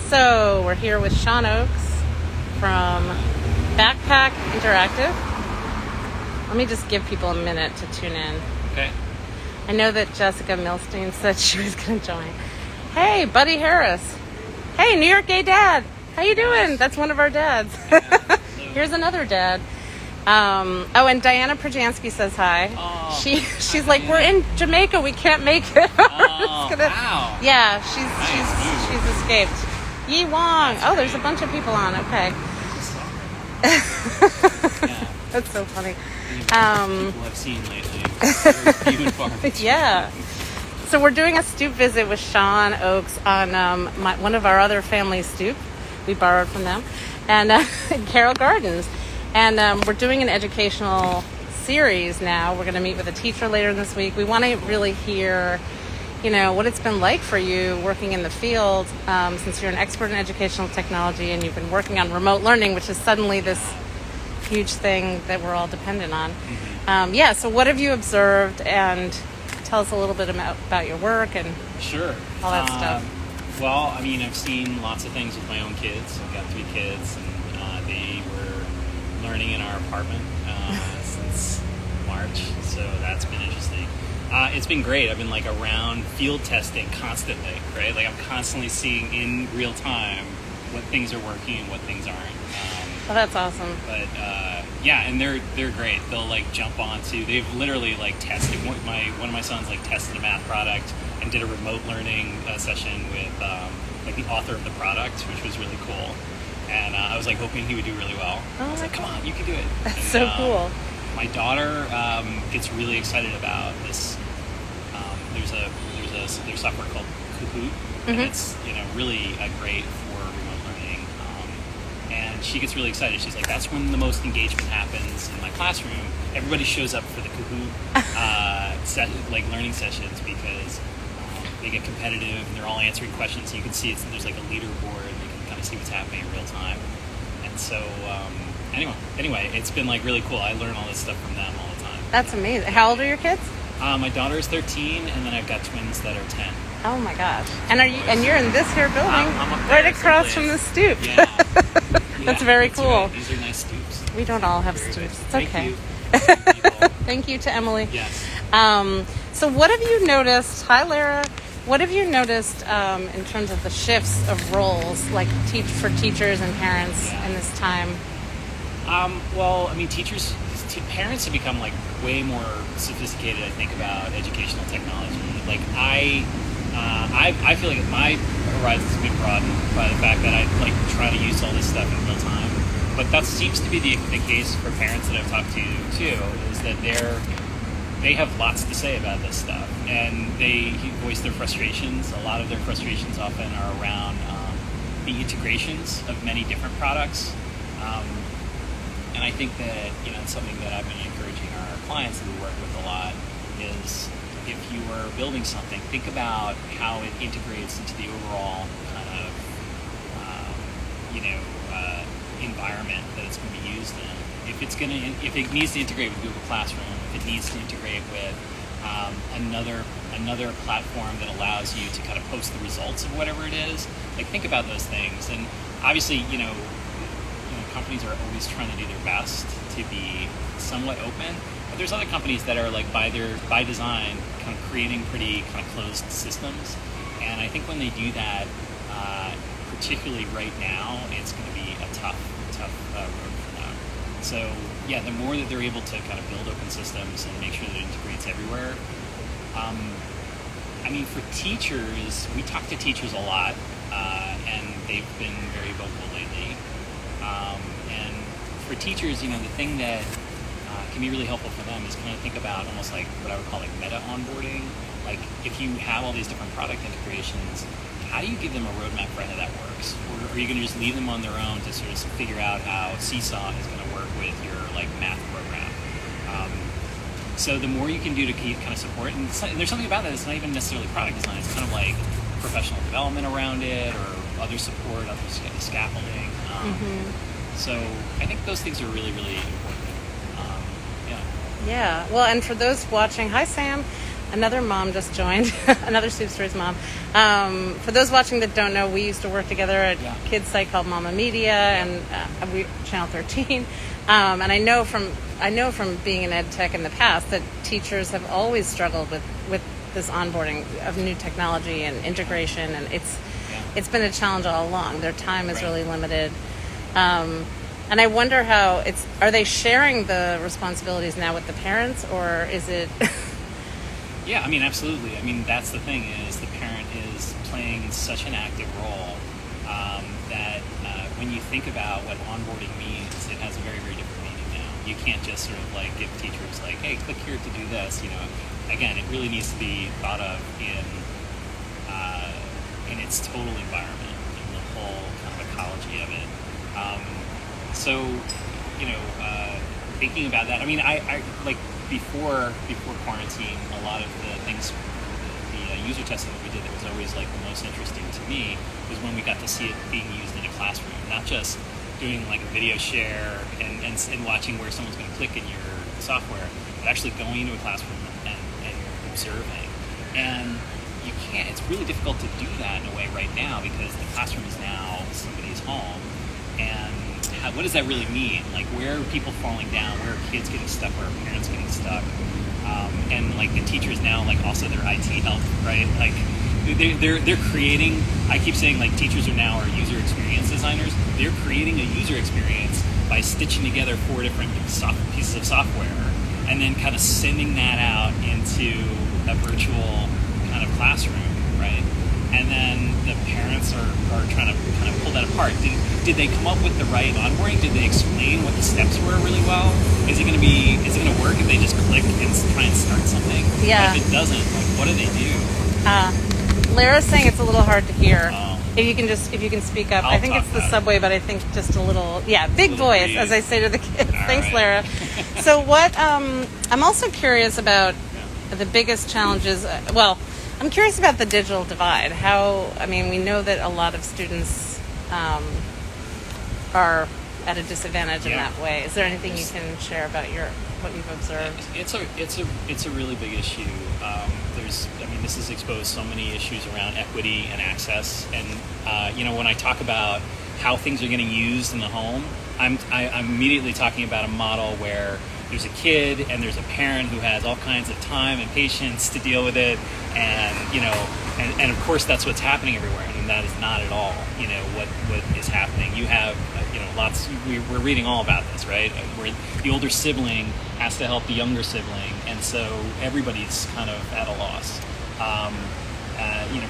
So we're here with Sean Oakes from Backpack Interactive. Let me just give people a minute to tune in. Okay. I know that Jessica Milstein said she was going to join. Hey, Buddy Harris. Hey, New York gay dad. How you doing? That's one of our dads. Here's another dad. And Diana Prjansky says hi. Oh, she's like, we're in Jamaica. We can't make it. Wow. Yeah, she's escaped. Yi Wong. Oh, there's a bunch of people on. Okay. That's so funny. People I've seen lately. Very few and far between. Yeah. So we're doing a Stoop visit with Sean Oakes on one of our other family Stoop. We borrowed from them. And Carroll Gardens. And we're doing an educational series now. We're going to meet with a teacher later this week. We want to really hear, what it's been like for you working in the field since you're an expert in educational technology and you've been working on remote learning, which is suddenly this huge thing that we're all dependent on. Mm-hmm. So what have you observed, and tell us a little bit about your work and Sure. all that stuff. Well, I've seen lots of things with my own kids. I've got 3 kids, and they were learning in our apartment since March, so that's been interesting. It's been great. I've been around field testing constantly, right? I'm constantly seeing in real time what things are working and what things aren't. Oh, that's awesome. But and they're great. They'll jump onto. They've literally tested. One of my sons tested a math product and did a remote learning session with the author of the product, which was really cool. And I was hoping he would do really well. I was come on, you can do it. That's and, so cool. My daughter gets really excited about this. There's software called Kahoot, and it's really great for remote learning. And she gets really excited. She's like, that's when the most engagement happens in my classroom. Everybody shows up for the Kahoot learning sessions because they get competitive and they're all answering questions. So you can see there's a leaderboard and you can kind of see what's happening in real time. And so anyway, it's been really cool. I learn all this stuff from them all the time. That's amazing. How old are your kids? My daughter is 13, and then I've got twins that are 10. Oh my gosh! And you're in this here building, I'm up right there across someplace. from the Stoop. Yeah. That's very cool. Right. These are nice Stoops. We don't all have Stoops. It's Thank okay. you. Thank you to Emily. Yes. So what have you noticed? Hi, Lara. What have you noticed in terms of the shifts of roles, for teachers and parents in this time? Parents have become way more sophisticated, I think, about educational technology. I feel like my horizons have been broadened by the fact that I try to use all this stuff in real time. But that seems to be the case for parents that I've talked to too, is that they have lots to say about this stuff, and they voice their frustrations. A lot of their frustrations often are around the integrations of many different products. And I think that it's something that I've been encouraging our clients that we work with a lot is, if you are building something, think about how it integrates into the overall kind of environment that it's going to be used in. If it needs to integrate with Google Classroom, if it needs to integrate with another platform that allows you to kind of post the results of whatever it is, think about those things. And obviously, companies are always trying to do their best to be somewhat open, but there's other companies that are by design kind of creating pretty kind of closed systems. And I think when they do that, particularly right now, it's going to be a tough road for them. So the more that they're able to kind of build open systems and make sure that it integrates everywhere. For teachers, we talk to teachers a lot, and they've been very vocal lately. And for teachers, the thing that can be really helpful for them is kind of think about almost what I would call meta onboarding. If you have all these different product integrations, how do you give them a roadmap for how that works? Or are you going to just leave them on their own to sort of figure out how Seesaw is going to work with your math program? So the more you can do to keep kind of support, and there's something about that. It's not even necessarily product design. It's kind of professional development around it, or other support, other scaffolding. So I think those things are really, really important. Yeah. Well, and for those watching, hi Sam. another mom just joined, another Stoop Stories mom. For those watching that don't know, we used to work together at a kids site called Mama Media and we Channel 13. And I know from being in ed tech in the past that teachers have always struggled with this onboarding of new technology and integration, and it's been a challenge all along. Their time is really limited. And I wonder are they sharing the responsibilities now with the parents, or is it? Yeah, I mean, absolutely. I mean, that's the thing is the parent is playing such an active role that when you think about what onboarding means, it has a very, very different meaning now. You can't just sort of like give teachers like, hey, click here to do this. You know, again, it really needs to be thought of in its total environment, in the whole kind of ecology of it. So, you know, thinking about that, I mean, I like before quarantine, a lot of the things, the user testing that we did that was always like the most interesting to me was when we got to see it being used in a classroom, not just doing like a video share and watching where someone's going to click in your software, but actually going into a classroom and observing. And you can't, it's really difficult to do that in a way right now because the classroom is now somebody's home. And what does that really mean? Like, where are people falling down? Where are kids getting stuck? Where are parents getting stuck? And like the teachers now, like also their IT help, right? Like they're creating. I keep saying like teachers are now our user experience designers. They're creating a user experience by stitching together 4 different pieces of software, and then kind of sending that out into a virtual kind of classroom, right? And then the parents are trying to kind of pull that apart. Did they come up with the right onboarding? Did they explain what the steps were really well? Is it going to work if they just click and try and start something? Yeah. If it doesn't, like, what do they do? Lara's saying it's a little hard to hear. If you can speak up. I think it's the subway, but I think just a little, big voice, breeze, as I say to the kids. Thanks, Lara. So what, I'm also curious about the biggest challenges, I'm curious about the digital divide. We know that a lot of students are at a disadvantage in that way. Is there anything you can share about what you've observed? It's a really big issue. This has exposed so many issues around equity and access. And when I talk about how things are getting used in the home, I'm immediately talking about a model where there's a kid and there's a parent who has all kinds of time and patience to deal with it, and of course that's what's happening everywhere, and that is not at all what is happening. You have lots. We're reading all about this, right? Where the older sibling has to help the younger sibling, and so everybody's kind of at a loss.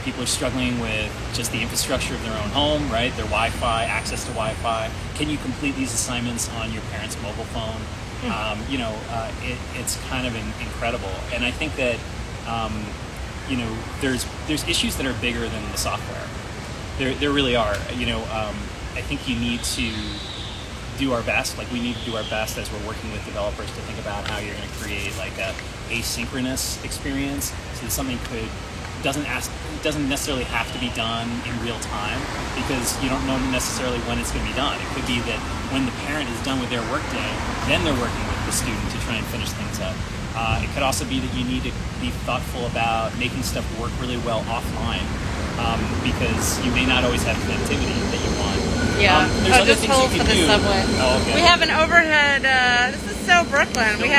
People are struggling with just the infrastructure of their own home, right? Their Wi-Fi, access to Wi-Fi. Can you complete these assignments on your parents' mobile phone? It's kind of incredible, and I think that there's issues that are bigger than the software. There really are. I think you need to do our best. Like, we need to do our best as we're working with developers to think about how you're going to create like a asynchronous experience, so that something doesn't necessarily have to be done in real time, because you don't know necessarily when it's going to be done. It could be that when the parent is done with their workday, then they're working with the student to try and finish things up. It could also be that you need to be thoughtful about making stuff work really well offline, because you may not always have connectivity that you want. Yeah. There's other just things hold you for can the do. subway. Oh, okay. We have an overhead. This is so Brooklyn. We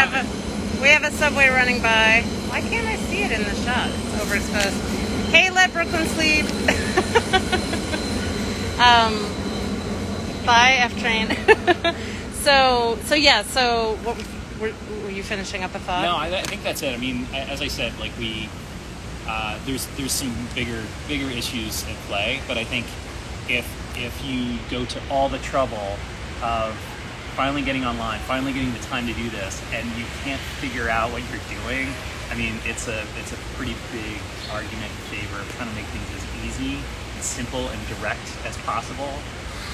have a subway running by. Why can't I see it in the shot? It's overexposed. Hey, let Brooklyn sleep. Bye, F train. So what were you finishing up a thought? No, I think that's it. I mean, as I said, like there's some bigger issues at play, but I think if you go to all the trouble of finally getting online, finally getting the time to do this, and you can't figure out what you're doing, I mean, it's a pretty big argument in favor of trying to make things as easy and simple and direct as possible.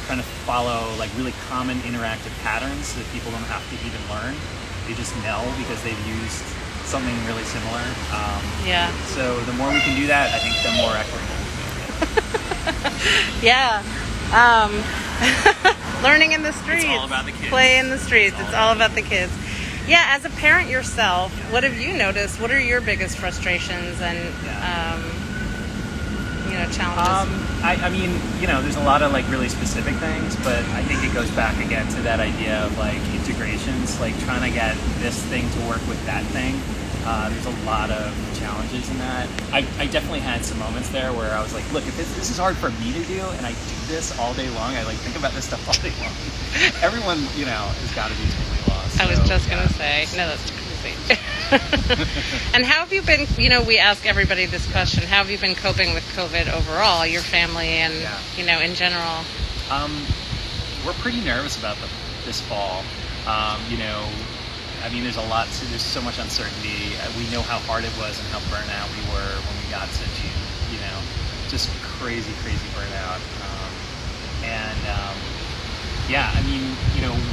Trying to follow like really common interactive patterns so that people don't have to even learn. They just know because they've used something really similar. So the more we can do that, I think the more equitable we can get. Yeah. Learning in the streets. It's all about the kids. Play in the streets. It's all about the kids. Yeah, as a parent yourself, what have you noticed? What are your biggest frustrations and challenges? I mean, there's a lot of like really specific things, but I think it goes back again to that idea of like integrations, like trying to get this thing to work with that thing. There's a lot of challenges in that. I definitely had some moments there where I was like, look, if this is hard for me to do, and I do this all day long, I like think about this stuff all day long. Everyone, has got to be totally lost. I was just going to say, no, that's crazy. And how have you been, we ask everybody this question, how have you been coping with COVID overall, your family and, in general? We're pretty nervous about this fall. There's so much uncertainty. We know how hard it was and how burnt out we were when we got to June, just crazy burnout.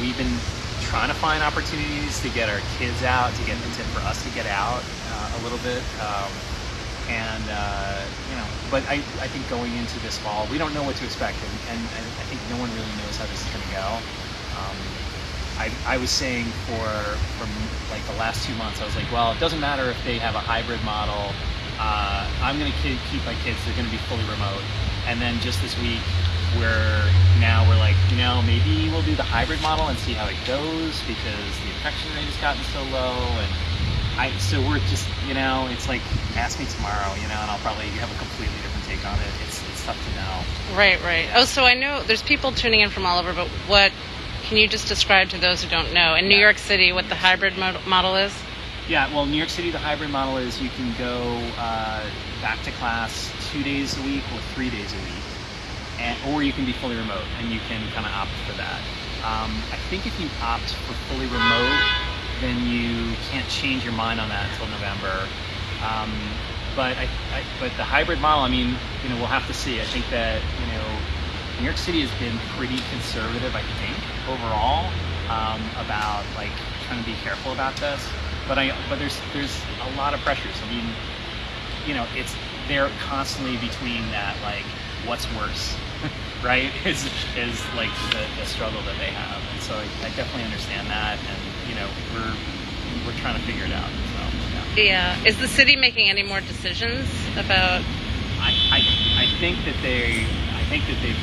We've been trying to find opportunities to get our kids out, for us to get out a little bit. But I think going into this fall, we don't know what to expect, and I think no one really knows how this is going to go. I was saying for like the last 2 months, I was like, well, it doesn't matter if they have a hybrid model. I'm going to keep my kids. They're going to be fully remote. And then just this week, we're like, maybe we'll do the hybrid model and see how it goes because the infection rate has gotten so low. And so we're just, it's like, ask me tomorrow, and I'll probably have a completely different take on it. It's tough to know. Right. Oh, so I know there's people tuning in from all over, but what can you just describe to those who don't know in New York City what the hybrid model is? Yeah, well, New York City, the hybrid model is you can go back to class 2 days a week or 3 days a week, or you can be fully remote, and you can kind of opt for that. I think if you opt for fully remote, then you can't change your mind on that until November. But the hybrid model, we'll have to see. I think that, New York City has been pretty conservative, I think, overall, about like trying to be careful about this. But there's a lot of pressures. They're constantly between that, like, what's worse, right? Is like the struggle that they have. And so I definitely understand that, and we're trying to figure it out. So yeah. Is the city making any more decisions about? I think that they've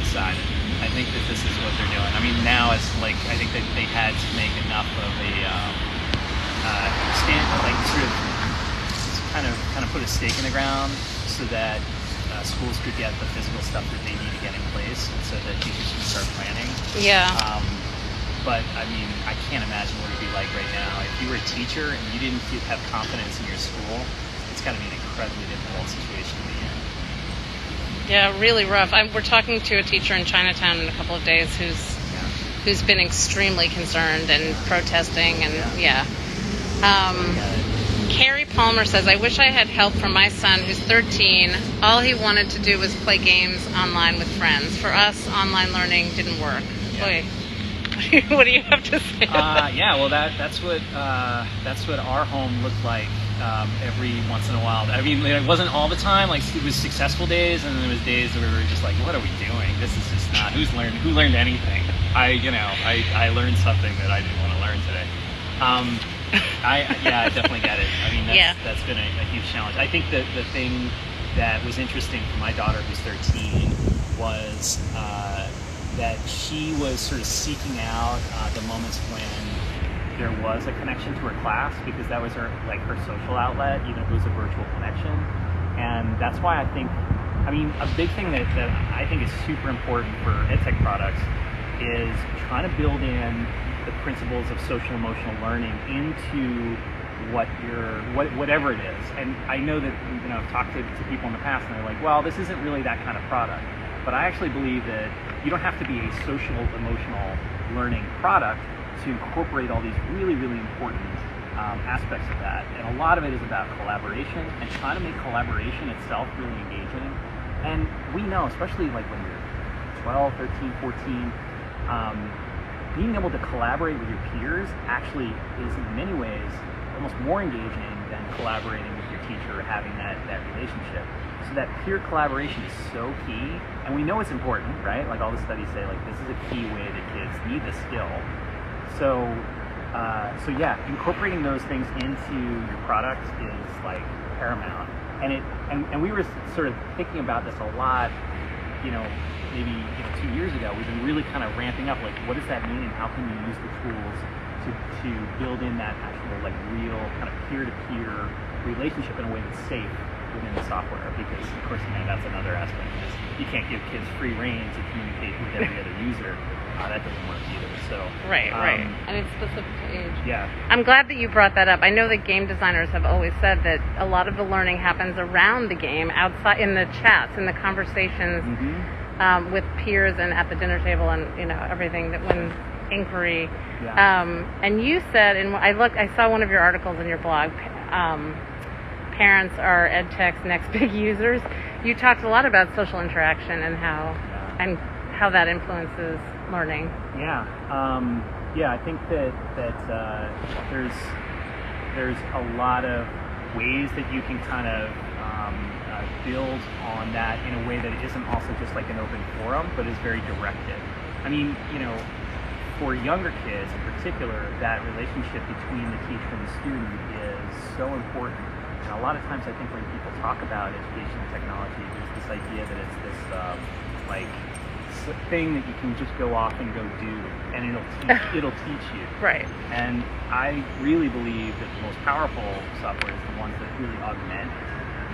decided. I think that this is what they're doing. Now it's like I think that they had to make enough of a stand, like sort of kind of put a stake in the ground so that schools could get the physical stuff that they need to get in place, and so that teachers can start planning. Yeah. But I can't imagine what it'd be like right now if you were a teacher and you didn't have confidence in your school. It's got to be an incredibly difficult situation to be in. Yeah, really rough. We're talking to a teacher in Chinatown in a couple of days who's been extremely concerned and protesting, and Carrie Palmer says, I wish I had help from my son who's 13. All he wanted to do was play games online with friends. For us, online learning didn't work. Boy, what do you have to say? Well, that's what our home looked like every once in a while. It wasn't all the time. Like, it was successful days, and then there was days where we were just like, what are we doing? This is just not. Who learned anything? I learned something that I didn't want to learn today. I definitely get it. That's been a huge challenge. I think that the thing that was interesting for my daughter, who's 13, was that she was sort of seeking out the moments when there was a connection to her class, because that was her social outlet, even if it was a virtual connection. And that's why I think, a big thing that I think is super important for EdTech products is trying to build in the principles of social emotional learning into whatever it is. And I know that I've talked to people in the past, and they're like, well, this isn't really that kind of product. But I actually believe that you don't have to be a social emotional learning product to incorporate all these really, really important aspects of that. And a lot of it is about collaboration and trying to make collaboration itself really engaging. And we know, especially like when you're 12, 13, 14, being able to collaborate with your peers actually is in many ways almost more engaging than collaborating with your teacher or having that relationship. So that peer collaboration is so key, and we know it's important, right? Like all the studies say, like this is a key way that kids need the skill. So So yeah, incorporating those things into your product is like paramount. And we were sort of thinking about this a lot, maybe 2 years ago. We've been really kind of ramping up, like, what does that mean, and how can you use the tools to build in that actual, like, real kind of peer-to-peer relationship in a way that's safe within the software? Because of course, that's another aspect. You can't give kids free rein to communicate with every other user. That doesn't work either. So right, and it's specific to age. Yeah, I'm glad that you brought that up. I know that game designers have always said that a lot of the learning happens around the game, outside in the chats, in the conversations with peers and at the dinner table, and everything that when inquiry. Yeah. And you said, and I saw one of your articles in your blog. Parents are EdTech's next big users. You talked a lot about social interaction and how that influences learning. Yeah, I think that there's a lot of ways that you can kind of build on that in a way that isn't also just like an open forum, but is very directed. I mean, for younger kids in particular, that relationship between the teacher and the student is so important. And a lot of times I think when people talk about educational technology, there's this idea that it's this thing that you can just go off and go do, and it'll teach you. Right. And I really believe that the most powerful software is the ones that really augment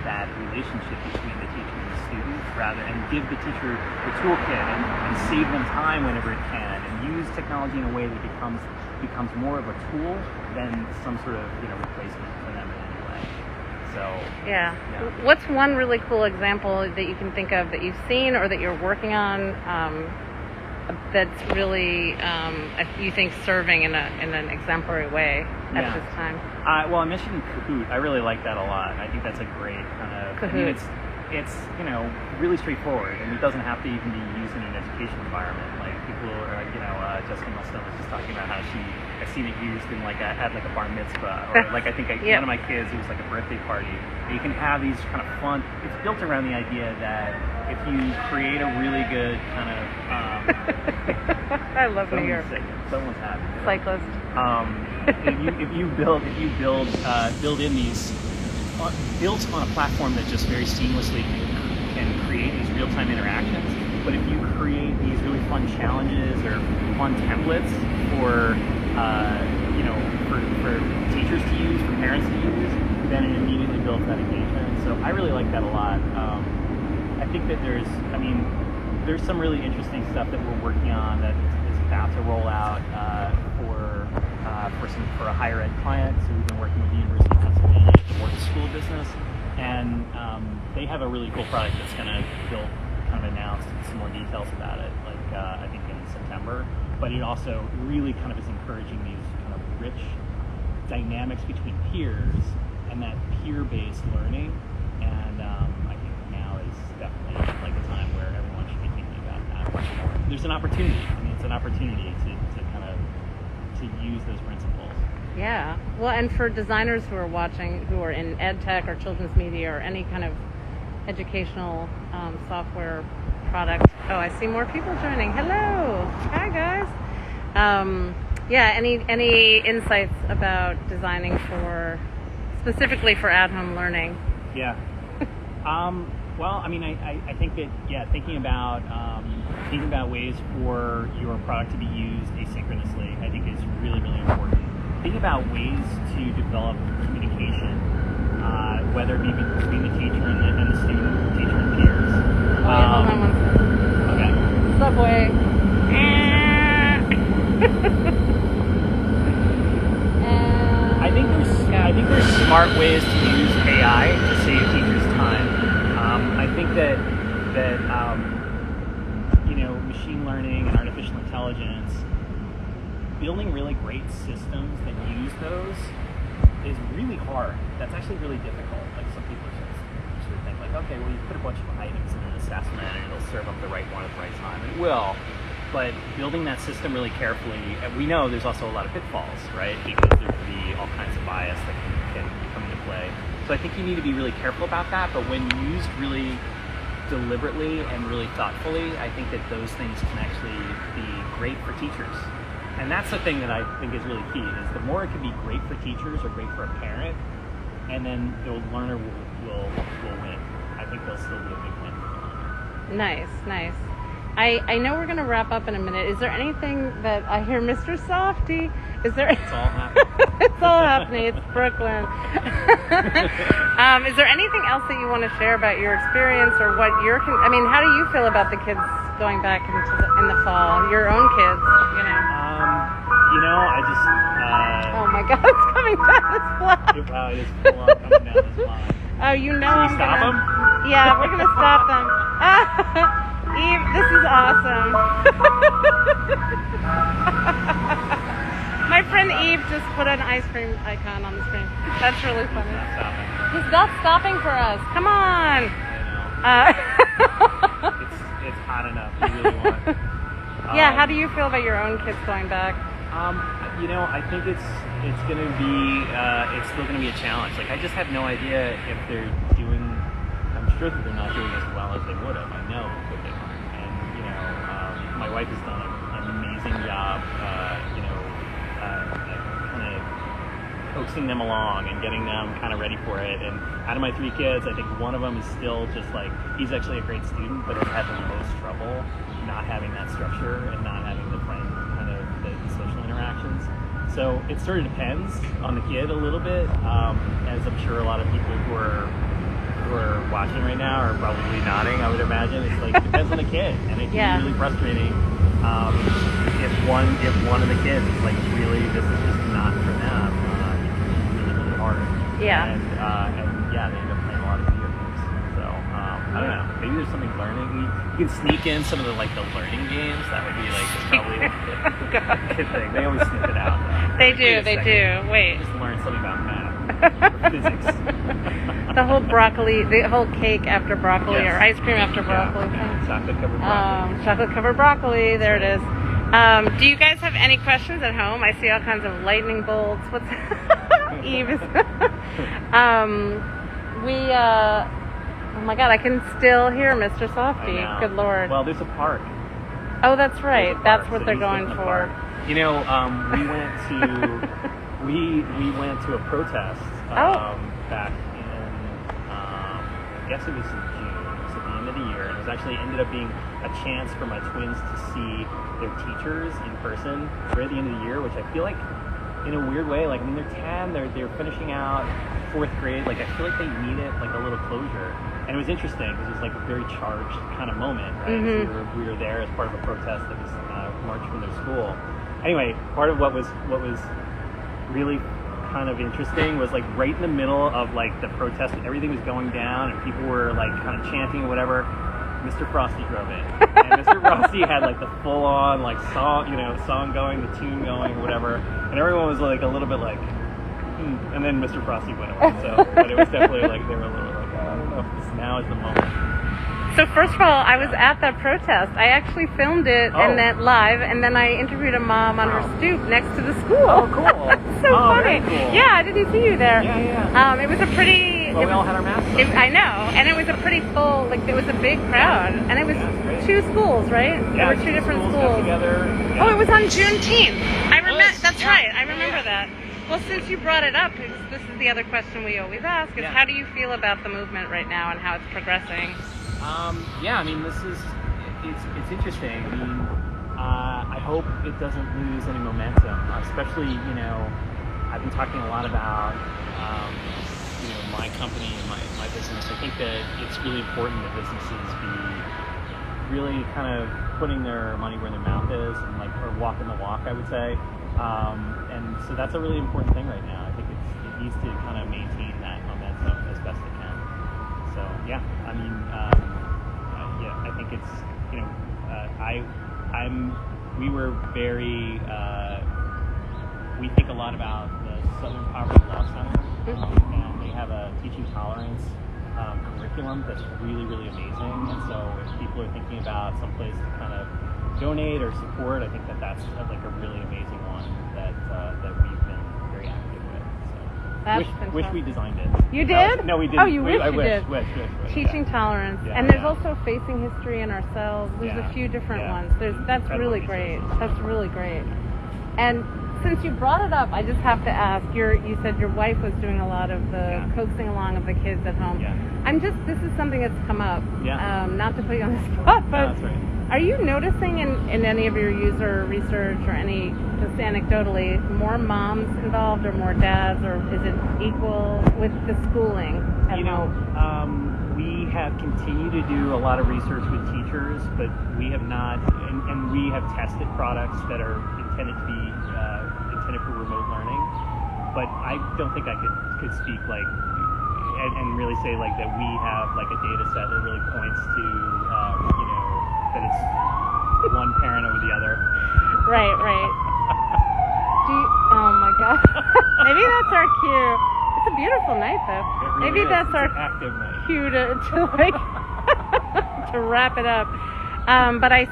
that relationship between the teacher and the student, and give the teacher the toolkit and save them time whenever it can, and use technology in a way that becomes more of a tool than some sort of replacement for them in any way. So yeah. What's one really cool example that you can think of that you've seen or that you're working on that's really you think serving in an exemplary way at this time? Well, I mentioned Kahoot. I really like that a lot. I think that's a great kind of. Kahoot. I mean, it's really straightforward, and it doesn't have to even be used in an education environment. Like people are, Jessica Milstone was just talking about how I've seen it used in at a bar mitzvah, or I think one of my kids, it was like a birthday party. And you can have these kind of fun. It's built around the idea that if you create a really good kind of. I love New York. Someone's happy. Cyclist. If you build in these built on a platform that just very seamlessly can create these real-time interactions. But if you create these really fun challenges or fun templates for teachers to use, for parents to use, then it immediately builds that engagement. So I really like that a lot. I think that there's some really interesting stuff that we're working on that is about to roll out for a higher ed client. So we've been working with the University of Pennsylvania to work the school business, and they have a really cool product that's going to kind of announce some more details about it, I think in September. But it also really kind of is encouraging these kind of rich dynamics between peers and that peer-based learning. And I think now is definitely a time where everyone should be thinking about that much more. There's an opportunity. It's an opportunity to kind of use those principles. Yeah. Well, and for designers who are watching, who are in ed tech or children's media or any kind of educational software product. Oh, I see more people joining. Hello. Hi, guys. Any insights about designing specifically for at-home learning? Yeah. Well, I think that, thinking about ways for your product to be used asynchronously, I think is really, really important. Thinking about ways to develop communication, whether it be between the teacher and the student, teacher and peers. Hold on one second. Okay. Subway. I think there's smart ways to use AI to save teachers time. I think that machine learning and artificial intelligence, building really great systems that use those is really hard. That's actually really difficult. Some people sort of think okay, well, you put a bunch of items in an assessment and it'll serve up the right one at the right time. It will. But building that system really carefully, and we know there's also a lot of pitfalls, right? Because there could be all kinds of bias that can come into play. So I think you need to be really careful about that. But when used really deliberately and really thoughtfully, I think that those things can actually be great for teachers. And that's the thing that I think is really key, is the more it can be great for teachers or great for a parent, and then the learner will win. I think they'll still be a big win for the learner. Nice. I know we're going to wrap up in a minute. Is there anything that I hear, Mr. Softy? Is there? It's all happening. It's all happening. It's Brooklyn. Is there anything else that you want to share about your experience or what your? I mean, how do you feel about the kids going back in the fall? Your own kids, you know. I just. Oh my God! It's coming down this block. Wow, it is full on coming down this block. Oh, you know. Should we stop them? Yeah, we're gonna stop them. Eve, this is awesome. My friend Eve just put an ice cream icon on the screen. That's really funny. He's not stopping for us. Come on. I know. It's hot enough. You really want. Yeah. How do you feel about your own kids going back? I think it's gonna be it's still gonna be a challenge. Like, I just have no idea if they're doing. I'm sure that they're not doing as well as they would have. I know that they aren't. And my wife has done an amazing job. Kind of coaxing them along and getting them kind of ready for it. And out of my 3 kids, I think one of them is still just like, he's actually a great student, but has had the most trouble not having that structure and not having the friend kind of the social interactions. So it sort of depends on the kid a little bit, as I'm sure a lot of people who are watching right now are probably nodding. I would imagine it's like, it depends on the kid, and it can be really frustrating if one of the kids is like, really, this is just not for them. It can be really hard. Yeah. And yeah, they end up playing a lot of video games. So I don't know. Maybe there's something learning. You can sneak in some of the learning games. That would be like probably a good thing. They always sneak it out. They do. Wait. Just learn something about math or physics. The whole broccoli, the whole cake after broccoli, or ice cream after broccoli. Yeah. Chocolate covered broccoli. Chocolate covered broccoli. There it is. Do you guys have any questions at home? I see all kinds of lightning bolts. What's Eve is. Oh my God, I can still hear Mr. Softy. Good Lord. Well, there's a park. Oh, that's right. That's what so they're going for. We went to a protest back in, I guess it was in June. It was at the end of the year, and it was actually ended up being a chance for my twins to see their teachers in person right at the end of the year, which I feel like, in a weird way, like, I mean, they're 10, they're finishing out 4th grade, like, I feel like they need it, like, a little closure. And it was interesting because it was like a very charged kind of moment, right? Mm-hmm. We were there as part of a protest that was marched from their school. Anyway, part of what was really kind of interesting was, like, right in the middle of like the protest and everything was going down and people were like kind of chanting or whatever, Mr. Frosty drove in. And Mr. Frosty had like the full on like song going, the tune going or whatever, and everyone was like a little bit like, and then Mr. Frosty went away. So, but it was definitely like they were a little like, I don't know if this now is the moment. So first of all, I was at that protest. I actually filmed it and then live, and then I interviewed a mom on her stoop next to the school. Oh, cool! So funny. Very cool. Yeah, I didn't see you there. Yeah. It was a pretty. Well, we all had our masks on. I know, and it was a pretty full. Like, it was a big crowd, and it was 2 schools, right? Yeah, there were 2 different schools. Got together. Yeah. Oh, it was on Juneteenth. I remember. That's right. I remember that. Well, since you brought it up, this is the other question we always ask: is how do you feel about the movement right now and how it's progressing? I mean, it's interesting. I mean, I hope it doesn't lose any momentum, especially, I've been talking a lot about, my company and my business. I think that it's really important that businesses be really kind of putting their money where their mouth is and or walking the walk, I would say. And so that's a really important thing right now. I think it needs to kind of maintain that momentum as best it can. So yeah, I mean, I think it's, we were very, we think a lot about the Southern Poverty Law Center, and they have a teaching tolerance curriculum that's really, really amazing. And so if people are thinking about some place to kind of donate or support, I think that's like a really amazing one that we've been very active with. So wish we designed it. You did? No, we didn't. Oh, you wish you did. Wish. Teaching tolerance. Yeah, and there's also facing history in ourselves. There's a few different ones. That's really great. That's really great. And since you brought it up, I just have to ask. You said your wife was doing a lot of the coaxing along of the kids at home. Yeah. This is something that's come up. Yeah. Not to put you on the spot, but No, that's right. are you noticing in any of your user research or any, just anecdotally, more moms involved or more dads, or is it equal with the schooling at home? We have continued to do a lot of research with teachers, but we have not, and we have tested products that are intended for remote learning. But I don't think I could speak and really say that we have a data set that really points to that it's one parent over the other. Right. Oh my God. Maybe that's our cue. It's a beautiful night, though. Really Maybe that's our active night. cue to to wrap it up. But I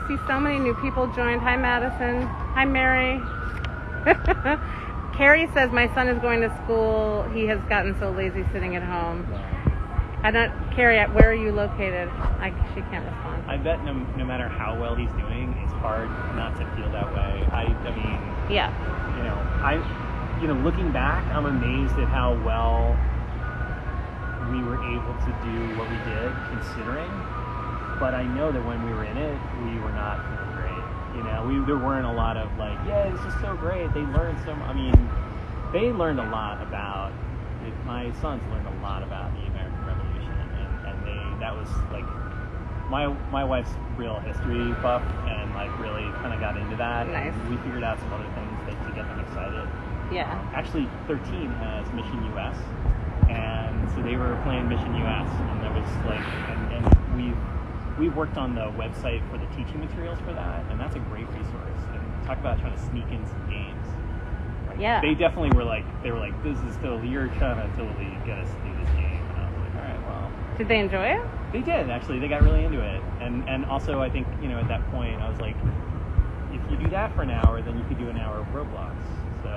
see so many new people joined. Hi, Madison. Hi, Mary. Carrie says my son is going to school. He has gotten so lazy sitting at home. Carrie, where are you located? She can't respond. I bet no matter how well he's doing, it's hard not to feel that way. I mean, yeah. Looking back, I'm amazed at how well we were able to do what we did, considering. But I know that when we were in it, we were not feeling great. There weren't a lot of this is so great. They learned they learned a lot about. My sons learned a lot about the American Revolution, and that was my wife's real history buff, and really kind of got into that. Nice. And we figured out some other things to get them excited. Yeah. Actually, 13 has Mission US, and so they were playing Mission US, and that was and we've worked on the website for the teaching materials for that, and that's a great resource. And talk about trying to sneak in some games. Yeah. They definitely were this is still, you're trying to totally get us to do this game. And I was like, all right, well. Did they enjoy it? They did, actually. They got really into it. And also, I think, at that point, I was like, if you do that for an hour, then you could do an hour of Roblox. So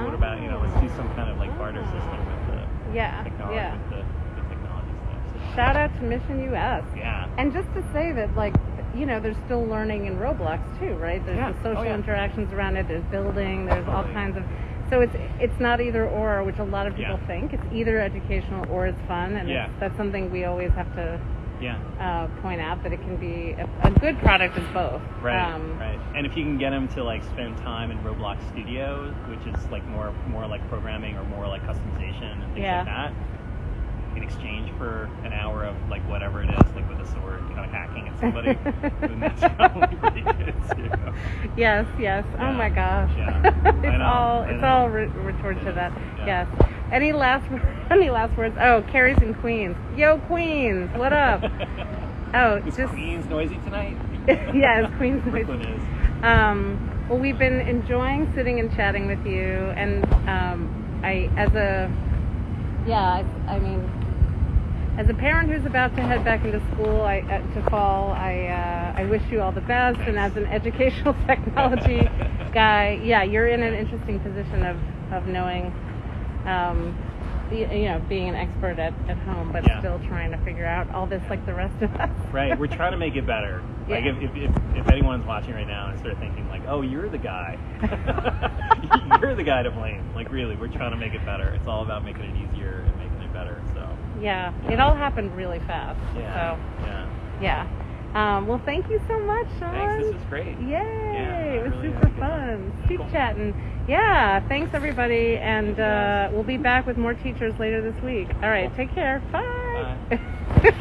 what about, let's do some kind of barter system with the technology, with the technology stuff. So. Shout out to Mission US. Yeah. And just to say that, there's still learning in Roblox too, right? There's the social interactions around it. There's building. There's all kinds of. So it's not either or, which a lot of people think. It's either educational or it's fun, and that's something we always have to point out, that it can be a good product is both. Right. Right. And if you can get them to spend time in Roblox Studios, which is more like programming or more like customization and things like that. In exchange for an hour of whatever it is, with a sword, hacking at somebody, then that's probably pretty good too. Yes. Yeah. Oh my gosh. Yeah. It's all retort to that. Yeah. Yes. Any last words? Oh, Carrie's in Queens. Yo, Queens, what up? Is Queens noisy tonight? Yeah, it's Queens noisy. Brooklyn is. Well, we've been enjoying sitting and chatting with you, and as a parent who's about to head back into school to fall, I wish you all the best. And as an educational technology guy, you're in an interesting position of knowing, being an expert at home, but still trying to figure out all this like the rest of us. Right, we're trying to make it better. Yeah. If anyone's watching right now and they're thinking oh, you're the guy, you're the guy to blame. Really, we're trying to make it better. It's all about making it easier and making it better. So. Yeah, it all happened really fast. Yeah. Well, thank you so much, Sean. Thanks, this was great. Yay, Yeah, it was really super good fun. time. Keep Cool. chatting. Yeah, thanks everybody, and we'll be back with more teachers later this week. All right, Cool. take care. Bye. Bye.